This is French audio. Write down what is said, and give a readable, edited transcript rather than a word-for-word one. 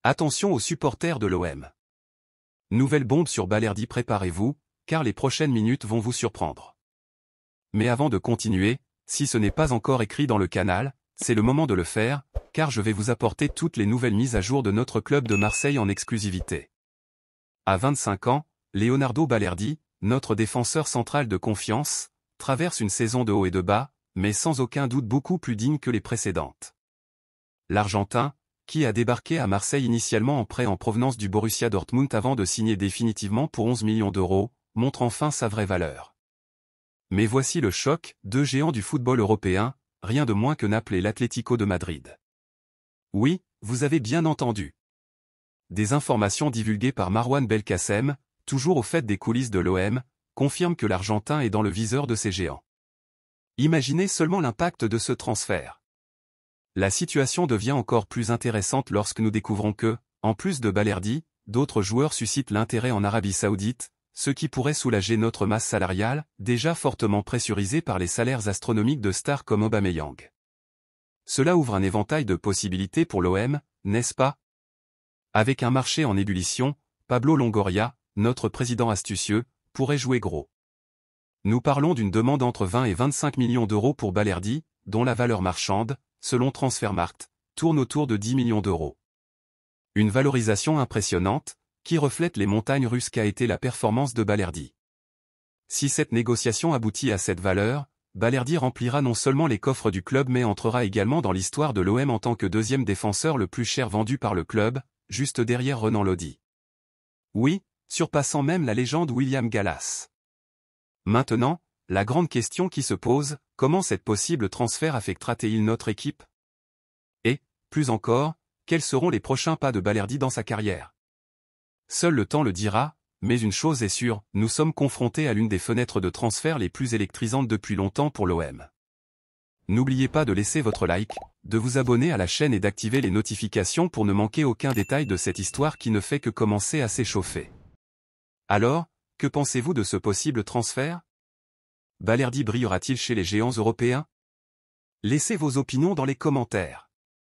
Attention aux supporters de l'OM. Nouvelle bombe sur Balerdi, préparez-vous, car les prochaines minutes vont vous surprendre. Mais avant de continuer, si ce n'est pas encore écrit dans le canal, c'est le moment de le faire, car je vais vous apporter toutes les nouvelles mises à jour de notre club de Marseille en exclusivité. À 25 ans, Leonardo Balerdi, notre défenseur central de confiance, traverse une saison de haut et de bas, mais sans aucun doute beaucoup plus digne que les précédentes. L'Argentin, qui a débarqué à Marseille initialement en prêt en provenance du Borussia Dortmund avant de signer définitivement pour 11 millions d'euros, montre enfin sa vraie valeur. Mais voici le choc, deux géants du football européen, rien de moins que Naples et l'Atlético de Madrid. Oui, vous avez bien entendu. Des informations divulguées par Marwan Belkacem, toujours au fait des coulisses de l'OM, confirment que l'Argentin est dans le viseur de ces géants. Imaginez seulement l'impact de ce transfert. La situation devient encore plus intéressante lorsque nous découvrons que, en plus de Balerdi, d'autres joueurs suscitent l'intérêt en Arabie Saoudite, ce qui pourrait soulager notre masse salariale, déjà fortement pressurisée par les salaires astronomiques de stars comme Aubameyang. Cela ouvre un éventail de possibilités pour l'OM, n'est-ce pas? Avec un marché en ébullition, Pablo Longoria, notre président astucieux, pourrait jouer gros. Nous parlons d'une demande entre 20 et 25 millions d'euros pour Balerdi, dont la valeur marchande, selon Transfermarkt, tourne autour de 10 millions d'euros. Une valorisation impressionnante, qui reflète les montagnes russes qu'a été la performance de Balerdi. Si cette négociation aboutit à cette valeur, Balerdi remplira non seulement les coffres du club mais entrera également dans l'histoire de l'OM en tant que deuxième défenseur le plus cher vendu par le club, juste derrière Renan Lodi. Oui, surpassant même la légende William Gallas. Maintenant, la grande question qui se pose, comment cette possible transfert affectera-t-il notre équipe? Et, plus encore, quels seront les prochains pas de Balerdi dans sa carrière? Seul le temps le dira, mais une chose est sûre, nous sommes confrontés à l'une des fenêtres de transfert les plus électrisantes depuis longtemps pour l'OM. N'oubliez pas de laisser votre like, de vous abonner à la chaîne et d'activer les notifications pour ne manquer aucun détail de cette histoire qui ne fait que commencer à s'échauffer. Alors, que pensez-vous de ce possible transfert? Balerdi brillera-t-il chez les géants européens? Laissez vos opinions dans les commentaires.